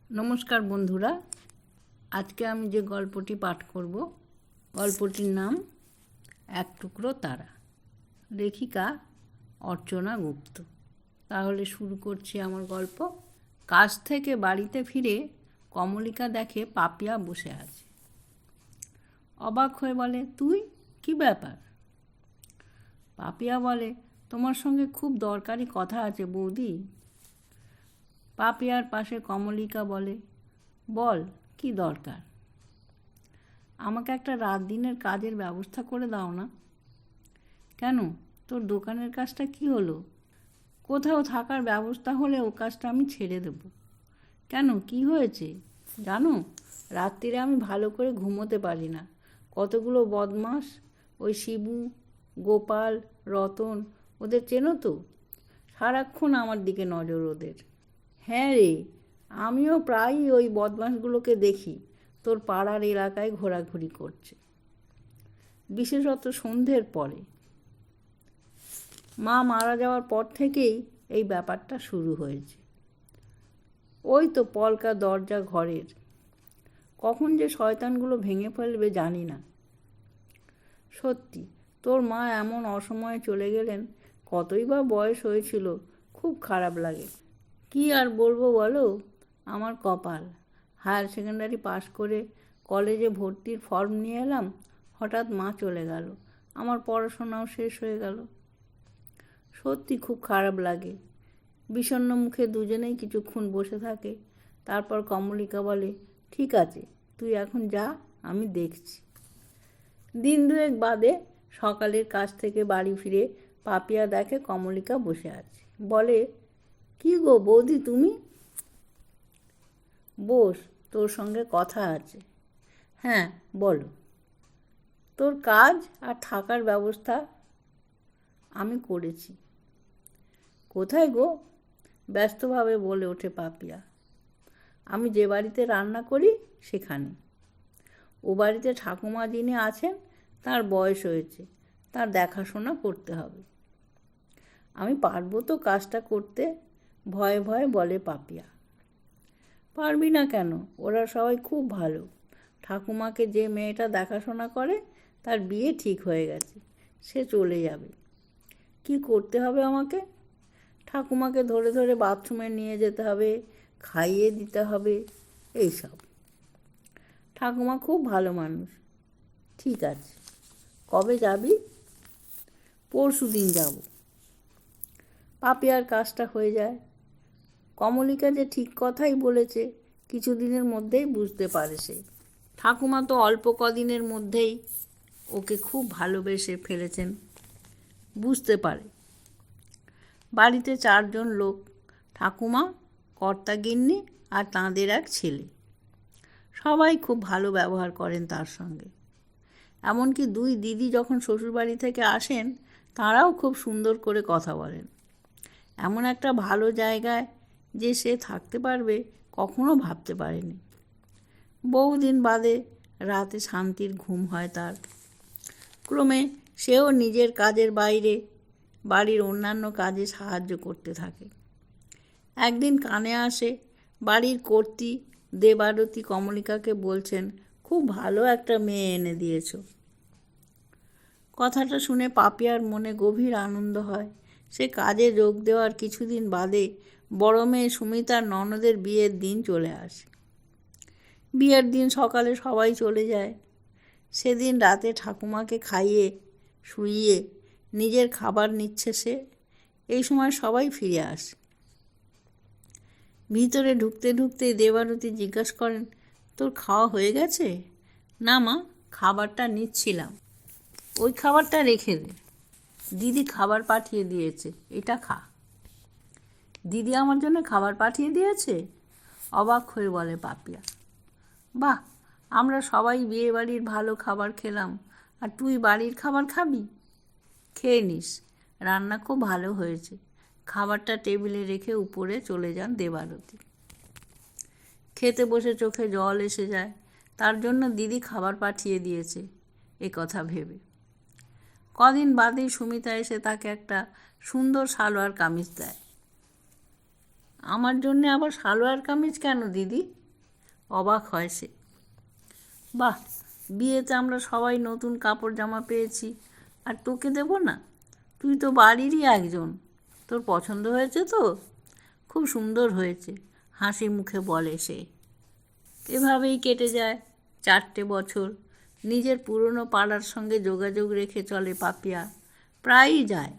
নমস্কার বন্ধুরা, আজকে আমি যে গল্পটি পাঠ করব গল্পটির নাম এক টুকরো তারা। লেখিকা অর্চনা গুপ্ত। তাহলে শুরু করছি আমার গল্প। কাজ থেকে বাড়িতে ফিরে কমলিকা দেখে পাপিয়া বসে আছে। অবাক হয়ে বলে, তুই কি ব্যাপার? পাপিয়া বলে, তোমার সঙ্গে খুব দরকারি কথা আছে বৌদি। পাপিয়ার পাশে কমলিকা বলে, বল কি দরকার? আমাকে একটা রাত দিনের কাজের ব্যবস্থা করে দাও না। কেন, তোর দোকানের কাজটা কি হলো? কোথাও থাকার ব্যবস্থা হলে ও কাজটা আমি ছেড়ে দেব। কেন, কি হয়েছে? জানো, রাত্রিরে আমি ভালো করে ঘুমোতে পারি না। কতগুলো বদমাস, ওই শিবু, গোপাল, রতন, ওদের চেনো তো? সারাক্ষণ আমার দিকে নজর ওদের। হ্যাঁ রে, আমিও প্রায়ই ওই বদমাশগুলোকে দেখি তোর পাড়ার এলাকায় ঘোরাঘুরি করছে, বিশেষত সন্ধ্যের পরে। মা মারা যাওয়ার পর থেকেই এই ব্যাপারটা শুরু হয়েছে। ওই তো পলকা দরজা ঘরের, কখন যে শয়তানগুলো ভেঙে ফেলবে জানি না। সত্যি, তোর মা এমন অসময়ে চলে গেলেন, কতই বা বয়স হয়েছিল, খুব খারাপ লাগে। কি আর বলবো বলো, আমার কপাল। হায়ার সেকেন্ডারি পাশ করে কলেজে ভর্তির ফর্ম নিয়ে এলাম, হঠাৎ মা চলে গেল, আমার পড়াশোনাও শেষ হয়ে গেল। সত্যি খুব খারাপ লাগে। বিষণ্ণ মুখে দুজনেই কিছুক্ষণ বসে থাকে। তারপর কমলিকা বলে, ঠিক আছে, তুই এখন যা, আমি দেখছি। দিন দুয়েক বাদে সকালের কাজ থেকে বাড়ি ফিরে পাপিয়া দেখে কমলিকা বসে আছে। বলে, কি গো বৌদি তুমি? বস, তোর সঙ্গে কথা আছে। হ্যাঁ বলো। তোর কাজ আর থাকার ব্যবস্থা আমি করেছি। কোথায় গো? ব্যস্তভাবে বলে ওঠে পাপিয়া। আমি যে বাড়িতে রান্না করি সেখানে। ও বাড়িতে ঠাকুমা যিনি আছেন তার বয়স হয়েছে, তার দেখাশোনা করতে হবে। আমি পারবো তো কাজটা করতে? ভয়ে ভয়ে বলে পাপিয়া। পারবি না কেন? ওরা সবাই খুব ভালো। ঠাকুমাকে যে মেয়েটা দেখাশোনা করে তার বিয়ে ঠিক হয়ে গেছে, সে চলে যাবে। কি করতে হবে আমাকে? ঠাকুমাকে ধরে ধরে বাথরুমে নিয়ে যেতে হবে, খাইয়ে দিতে হবে, এইসব। ঠাকুমা খুব ভালো মানুষ। ঠিক আছে, কবে যাবি? পরশু দিন যাব। পাপিয়ার কাজটা হয়ে যায়। কমলিকা যে ঠিক কথাই বলেছে কিছুদিনের মধ্যেই বুঝতে পারে সে। ঠাকুমা তো অল্প কদিনের মধ্যেই ওকে খুব ভালোবেসে ফেলেছেন, বুঝতে পারে। বাড়িতে 4 জন লোক, ঠাকুমা, কর্তাগিন্নি আর তাঁদের এক ছেলে। সবাই খুব ভালো ব্যবহার করেন তার সঙ্গে। এমনকি 2 দিদি যখন শ্বশুরবাড়ি থেকে আসেন তাঁরাও খুব সুন্দর করে কথা বলেন। এমন একটা ভালো জায়গায় যে সে থাকতে পারবে কখনো ভাবতে পারেনি। বহুদিন বাদে রাতে শান্তির ঘুম হয় তার। ক্রমে সেও নিজের কাজের বাইরে বাড়ির অন্যান্য কাজে সাহায্য করতে থাকে। একদিন কানে আসে বাড়ির কর্ত্রী দেবারতী কমলিকাকে বলছেন, খুব ভালো একটা মেয়ে এনে দিয়েছ। কথাটা শুনে পাপিয়ার মনে গভীর আনন্দ হয়। সে কাজে যোগ দেওয়ার কিছুদিন বাদে বড় মেয়ে সুমিতার ননদের বিয়ের দিন চলে আসে। বিয়ের দিন সকালে সবাই চলে যায়। সেদিন রাতে ঠাকুমাকে খাইয়ে শুইয়ে নিজের খাবার নিচ্ছে সে। এই সময় সবাই ফিরে আসে। ভিতরে ঢুকতে ঢুকতেই দেবারতী জিজ্ঞাসা করেন, তোর খাওয়া হয়ে গেছে? না মা, খাবারটা নিচ্ছিলাম। ওই খাবারটা রেখে দে, দিদি খাবার পাঠিয়ে দিয়েছে, এটা খা। দিদি আমার জন্য খাবার পাঠিয়ে দিয়েছে? অবাক হয়ে বলে পাপিয়া। বাহ, আমরা সবাই বিয়ে বাড়ির ভালো খাবার খেলাম, আর তুই বাড়ির খাবার খাবি? খেয়ে নিস, রান্না খুব ভালো হয়েছে। খাবারটা টেবিলে রেখে উপরে চলে যান দেবারতী। খেতে বসে চোখে জল এসে যায়। তার জন্য দিদি খাবার পাঠিয়ে দিয়েছে এ কথা ভেবে। কদিন বাদেই সুমিতা এসে তাকে একটা সুন্দর সালোয়ার কামিজ দেয়। আমার জন্যে আবার সালোয়ার কামিজ কেন দিদি? অবাক হয় সে। বাহ, বিয়েতে আমরা সবাই নতুন কাপড় জামা পেয়েছি, আর তোকে দেব না? তুই তো বাড়িরই একজন, তোর পছন্দ হয়েছে তো? খুব সুন্দর হয়েছে, হাসি মুখে বলে সে। এভাবেই কেটে যায় 4টে বছর। নিজের পুরনো পাড়ার সঙ্গে যোগাযোগ রেখে চলে পাপিয়া। প্রায়ই যায়,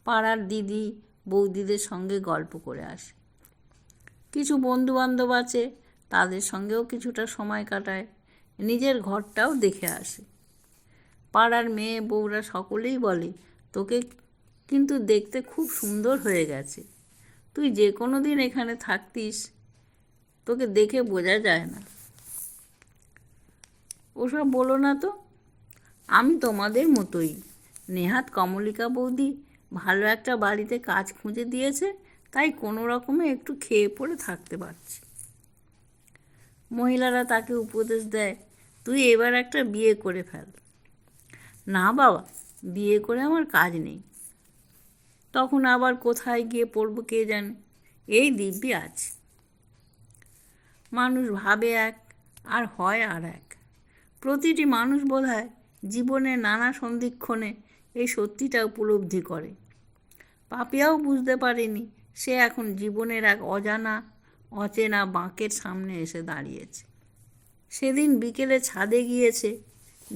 পাড়ার দিদি বৌদিদের সঙ্গে গল্প করে আসে। কিছু বন্ধুবান্ধব আছে, তাদের সঙ্গেও কিছুটা সময় কাটায়। নিজের ঘরটাও দেখে আসে। পাড়ার মেয়ে বউরা সকলেই বলে, তোকে কিন্তু দেখতে খুব সুন্দর হয়ে গেছে। তুই যে কোনো দিন এখানে থাকতিস, তোকে দেখে বোঝা যায় না। ওসব বলো না তো, আমি তোমাদের মতোই। নেহাত কমলিকা বৌদি ভালো একটা বাড়িতে কাজ খুঁজে দিয়েছে, তাই কোনো রকমে একটু খেয়ে পড়ে থাকতে পারছি। মহিলারা তাকে উপদেশ দেয়, তুই এবার একটা বিয়ে করে ফেল। না বাবা, বিয়ে করে আমার কাজ নেই। তখন আবার কোথায় গিয়ে পড়বো কে জানে, এই দিব্যি আছে। মানুষ ভাবে এক আর হয় আর এক। প্রতিটি মানুষ বোধহয় জীবনের নানা সন্ধিক্ষণে এই সত্যিটা উপলব্ধি করে। পাপিয়াও বুঝতে পারেনি সে এখন জীবনের এক অচেনা বাঁকের সামনে এসে দাঁড়িয়েছে। সেদিন বিকেলে ছাদে গিয়েছে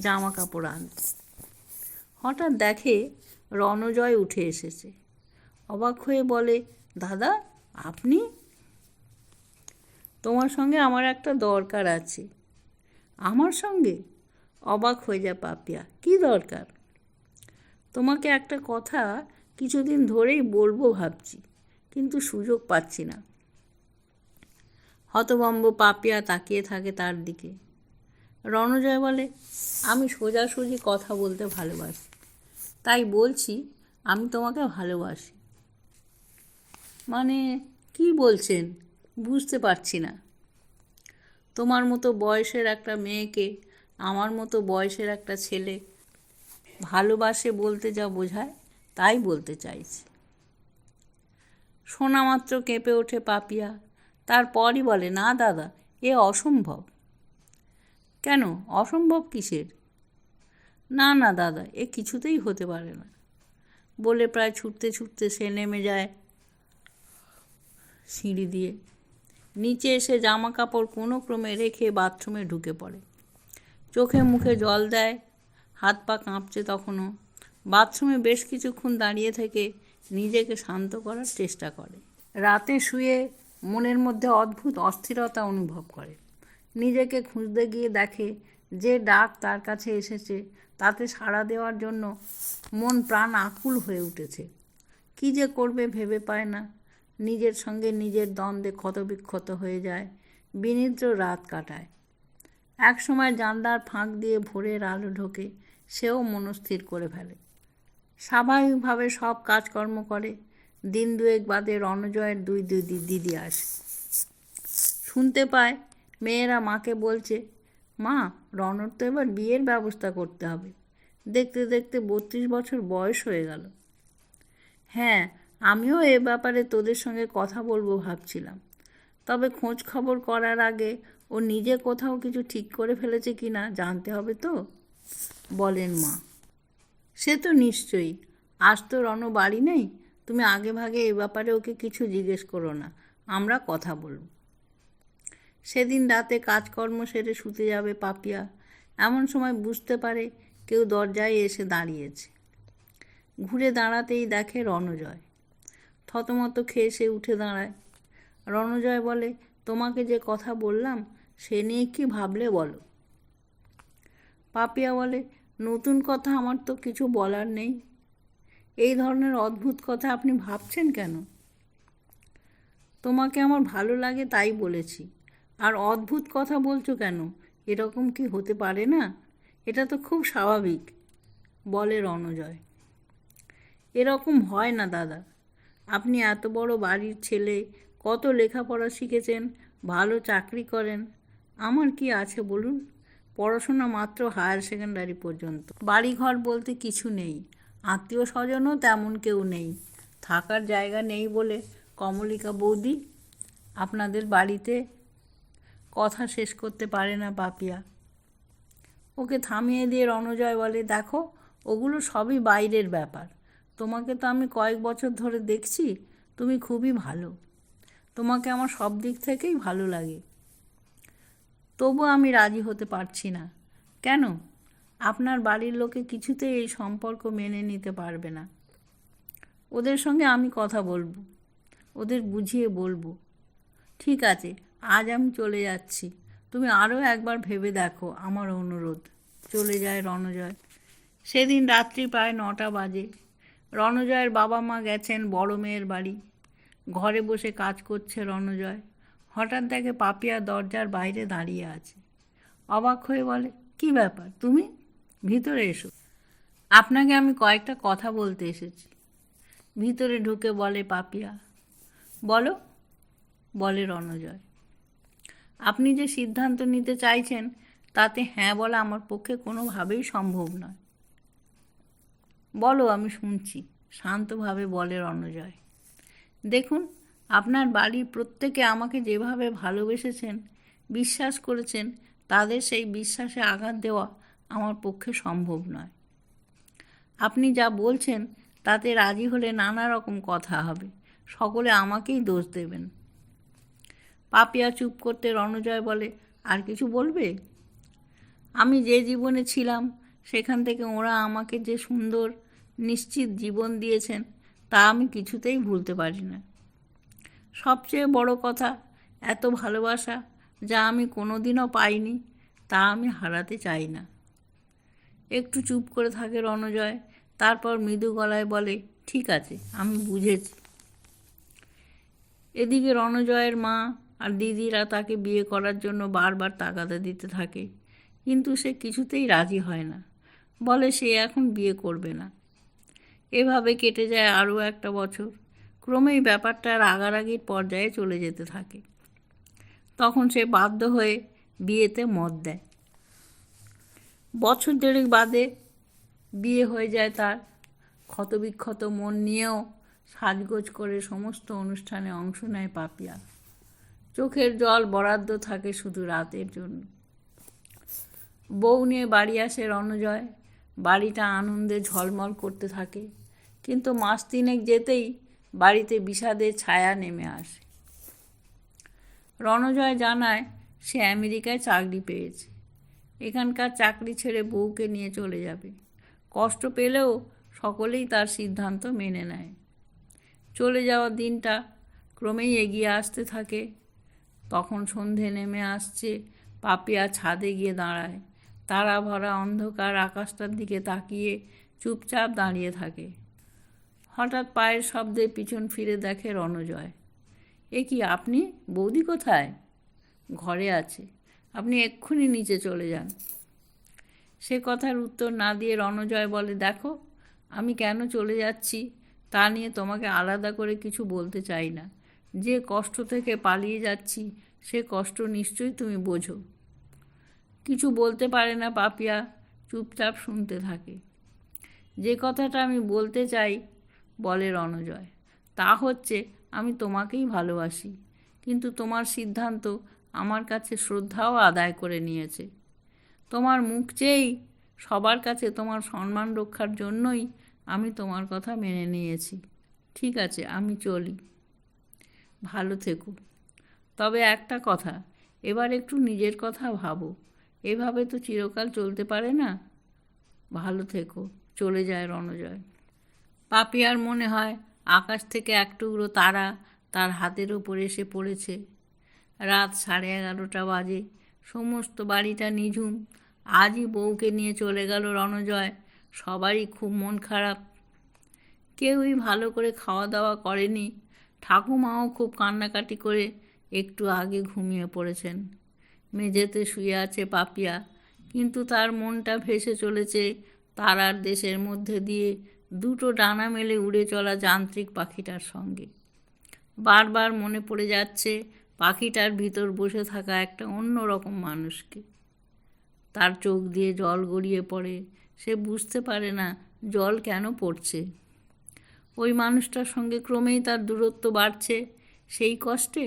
জামা কাপড় আনতে। হঠাৎ দেখে রণজয় উঠে এসেছে। অবাক হয়ে বলে, দাদা আপনি? তোমার সঙ্গে আমার একটা দরকার আছে। আমার সঙ্গে? অবাক হয়ে যায় পাপিয়া। কি দরকার? তোমাকে একটা কথা কিছুদিন ধরেই বলবো ভাবছি, কিন্তু সুযোগ পাচ্ছি না। হতভম্ব পাপিয়া তাকিয়ে থাকে তার দিকে। রণজয় বলে, আমি সোজাসুজি কথা বলতে ভালোবাসি, তাই বলছি আমি তোমাকে ভালোবাসি। মানে কি বলছেন বুঝতে পারছি না। তোমার মতো বয়সের একটা মেয়েকে আমার মতো বয়সের একটা ছেলে ভালোবাসে বলতে যা বোঝায় তাই বলতে চাইছি। শোনা মাত্র কেঁপে ওঠে পাপিয়া। তারপরই বলে, না দাদা, এ অসম্ভব। কেন অসম্ভব কিসের? না না দাদা, এ কিছুতেই হতে পারে না। বলে প্রায় ছুটতে ছুটতে সে নেমে যায় সিঁড়ি দিয়ে। নিচে এসে জামা কাপড় কোনো ক্রমে রেখে বাথরুমে ঢুকে পড়ে। চোখে মুখে জল দেয়, হাত পা কাঁপছে তখনও। বাথরুমে বেশ কিছুক্ষণ দাঁড়িয়ে থেকে নিজেকে শান্ত করার চেষ্টা করে। রাতে শুয়ে মনের মধ্যে অদ্ভুত অস্থিরতা অনুভব করে। নিজেকে খুঁজতে গিয়ে দেখে যে ডাক তার কাছে এসেছে তাতে সাড়া দেওয়ার জন্য মন প্রাণ আকুল হয়ে উঠেছে। কী যে করবে ভেবে পায় না। নিজের সঙ্গে নিজের দ্বন্দ্বে ক্ষতবিক্ষত হয়ে যায়। বিনিদ্র রাত কাটায়। এক সময় জানলার ফাঁক দিয়ে ভোরের আলো ঢোকে, সেও মনস্থির করে ফেলে। স্বাভাবিকভাবে সব কাজকর্ম করে। দিন দুয়েক বাদে রণজয়ের দুই দিদি আসে। শুনতে পায় মেয়েরা মাকে বলছে, মা, রণর তো এবার বিয়ের ব্যবস্থা করতে হবে। দেখতে দেখতে 32 বছর বয়স হয়ে গেল। হ্যাঁ, আমিও এ ব্যাপারে তোদের সঙ্গে কথা বলবো ভাবছিলাম। তবে খোঁজ খবর করার আগে ও নিজে কোথাও কিছু ঠিক করে ফেলেছে কি না জানতে হবে তো, বলেন মা। সে তো নিশ্চয়ই। আজ তো রণ বাড়ি নেই, তুমি আগে ভাগে এ ব্যাপারে ওকে কিছু জিজ্ঞেস করো না, আমরা কথা বলব। সেদিন রাতে কাজকর্ম সেরে শুতে যাবে পাপিয়া। এমন সময় বুঝতে পারে কেউ দরজায় এসে দাঁড়িয়েছে। ঘুরে দাঁড়াতেই দেখে রণজয়। থতমত খেয়ে সে উঠে দাঁড়ায়। রণজয় বলে, তোমাকে যে কথা বললাম সে নিয়ে কি ভাবলে বলো? পাপিয়া বলে, নতুন কথা আমার তো কিছু বলার নেই। এই ধরনের অদ্ভুত কথা আপনি ভাবছেন কেন? তোমাকে আমার ভালো লাগে তাই বলেছি। আর অদ্ভুত কথা বলছো কেন? এরকম কি হতে পারে না? এটা তো খুব স্বাভাবিক, বলে রণজয়। এরকম হয় না দাদা। আপনি এত বড় বাড়ির ছেলে, কত লেখাপড়া শিখেছেন, ভালো চাকরি করেন। আমার কি আছে বলুন? পড়াশোনা মাত্র হায়ার সেকেন্ডারি পর্যন্ত। বাড়িঘর বলতে কিছু নেই, আত্মীয় স্বজনও তেমন কেউ নেই। থাকার জায়গা নেই বলে কমলিকা বৌদি আপনাদের বাড়িতে কথা শেষ করতে পারে না পাপিয়া। ওকে থামিয়ে দিয়ে রণজয় বলে, দেখো ওগুলো সবই বাইরের ব্যাপার। তোমাকে তো আমি কয়েক বছর ধরে দেখছি, তুমি খুবই ভালো। তোমাকে আমার সব দিক থেকেই ভালো লাগে। তবু আমি রাজি হতে পারছি না। কেন? আপনার বাড়ির লোকে কিছুতেই এই সম্পর্ক মেনে নিতে পারবে না। ওদের সঙ্গে আমি কথা বলবো, ওদের বুঝিয়ে বলবো। ঠিক আছে, আজ আমি চলে যাচ্ছি, তুমি আরও একবার ভেবে দেখো আমার অনুরোধ। চলে যায় রণজয়। সেদিন রাত্রি প্রায় 9টা বাজে। রণজয়ের বাবা মা গেছেন বড় মেয়ের বাড়ি। ঘরে বসে কাজ করছে রণজয়। হঠাৎ দেখে পাপিয়া দরজার বাইরে দাঁড়িয়ে আছে। অবাক হয়ে বলে, কি ব্যাপার, তুমি? ভিতরে এসো, আপনাকে আমি কয়েকটা কথা বলতে এসেছি। ভিতরে ঢুকে বলে পাপিয়া। বলো, বলে রণজয়। আপনি যে সিদ্ধান্ত নিতে চাইছেন তাতে হ্যাঁ বলা আমার পক্ষে কোনোভাবেই সম্ভব নয়। বলো, আমি শুনছি, শান্তভাবে বলে রণজয়। দেখুন, আপনার বাড়ির প্রত্যেকে আমাকে যেভাবে ভালোবেসেছেন, বিশ্বাস করেছেন, তাদের সেই বিশ্বাসে আঘাত দেওয়া আমার পক্ষে সম্ভব নয়। আপনি যা বলছেন তাতে রাজি হলে নানা রকম কথা হবে, সকলে আমাকেই দোষ দেবেন। পাপিয়া চুপ করতে রণজয় বলে, আর কিছু বলবে? আমি যে জীবনে ছিলাম সেখান থেকে ওরা আমাকে যে সুন্দর নিশ্চিত জীবন দিয়েছেন তা আমি কিছুতেই ভুলতে পারি না। সবচেয়ে বড় কথা, এত ভালোবাসা যা আমি কোনোদিনও পাইনি তা আমি হারাতে চাই না। একটু চুপ করে থাকে রণজয়, তারপর মৃদু গলায় বলে, ঠিক আছে, আমি বুঝেছি। এদিকে রণজয়ের মা আর দিদিরা তাকে বিয়ে করার জন্য বারবার তাগাদা দিতে থাকে, কিন্তু সে কিছুতেই রাজি হয় না। বলে সে এখন বিয়ে করবে না। এভাবে কেটে যায় আরও একটা বছর। ক্রমেই ব্যাপারটা রাগারাগির পর্যায়ে চলে যেতে থাকে। তখন সে বাধ্য হয়ে বিয়েতে মত দেয়। বছর দেড়েক বাদে বিয়ে হয়ে যায় তার। ক্ষতবিক্ষত মন নিয়েও সাজগোজ করে সমস্ত অনুষ্ঠানে অংশ নেয় পাপিয়া। চোখের জল বরাদ্দ থাকে শুধু রাতের জন্য। বউ নিয়ে বাড়ি আসে রণজয়। বাড়িটা আনন্দে ঝলমল করতে থাকে, কিন্তু মাস তিনেক যেতেই বাড়িতে বিষাদের ছায়া নেমে আসে। রণজয় জানায় সে আমেরিকায় চাকরি পেয়েছে। এখানকার চাকরি ছেড়ে বউকে নিয়ে চলে যাবে। কষ্ট পেলেও সকলেই তার সিদ্ধান্ত মেনে নেয়। চলে যাওয়ার দিনটা ক্রমেই এগিয়ে আসতে থাকে। তখন সন্ধে নেমে আসছে। পাপিয়া ছাদে গিয়ে দাঁড়ায়। তারা ভরা অন্ধকার আকাশটার দিকে তাকিয়ে চুপচাপ দাঁড়িয়ে থাকে। হঠাৎ পায়ের শব্দে পিছন ফিরে দেখে রণজয়। এ কি, আপনি? বৌদি কোথায়? ঘরে আছে, আপনি এক্ষুনি নিচে চলে যান। সে কথার উত্তর না দিয়ে রণজয় বলে, দেখো, আমি কেন চলে যাচ্ছি তা নিয়ে তোমাকে আলাদা করে কিছু বলতে চাই না। যে কষ্ট থেকে পালিয়ে যাচ্ছি সে কষ্ট নিশ্চয়ই তুমি বোঝো। কিছু বলতে পারে না পাপিয়া, চুপচাপ শুনতে থাকে। যে কথাটা আমি বলতে চাই, বলে রণজয়, তা হচ্ছে আমি তোমাকেই ভালোবাসি, কিন্তু তোমার সিদ্ধান্ত আমার কাছে শ্রদ্ধাও আদায় করে নিয়েছে। তোমার মুখ চেয়েই সবার কাছে তোমার সম্মান রক্ষার জন্যই আমি তোমার কথা মেনে নিয়েছি। ঠিক আছে, আমি চলি, ভালো থেকো। তবে একটা কথা, এবার একটু নিজের কথা ভাবো, এভাবে তো চিরকাল চলতে পারে না। ভালো থেকো। চলে যায় রণজয়। পাপিয়ার মনে হয় আকাশ থেকে এক টুকরো তারা তার হাতের ওপর এসে পড়েছে। রাত 11:30 বাজে। সমস্ত বাড়িটা নিঝুম। আজই বউকে নিয়ে চলে গেল রণজয়। সবারই খুব মন খারাপ। কেউই ভালো করে খাওয়া দাওয়া করেনি। ঠাকুমাও খুব কান্নাকাটি করে একটু আগে ঘুমিয়ে পড়েছেন। মেঝেতে শুয়ে আছে পাপিয়া, কিন্তু তার মনটা ভেসে চলেছে তারার দেশের মধ্যে দিয়ে দুটো ডানা মেলে উড়ে চলা যান্ত্রিক পাখিটার সঙ্গে। বারবার মনে পড়ে যাচ্ছে পাখিটার ভিতর বসে থাকা একটা অন্য রকম মানুষকে। তার চোখ দিয়ে জল গড়িয়ে পড়ে। সে বুঝতে পারে না জল কেন পড়ছে। ওই মানুষটার সঙ্গে ক্রমেই তার দূরত্ব বাড়ছে। সেই কষ্টে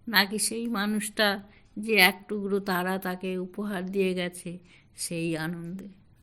নাকি সেই মানুষটা যে এক টুকরো তারা তাকে উপহার দিয়ে গেছে সেই আনন্দে?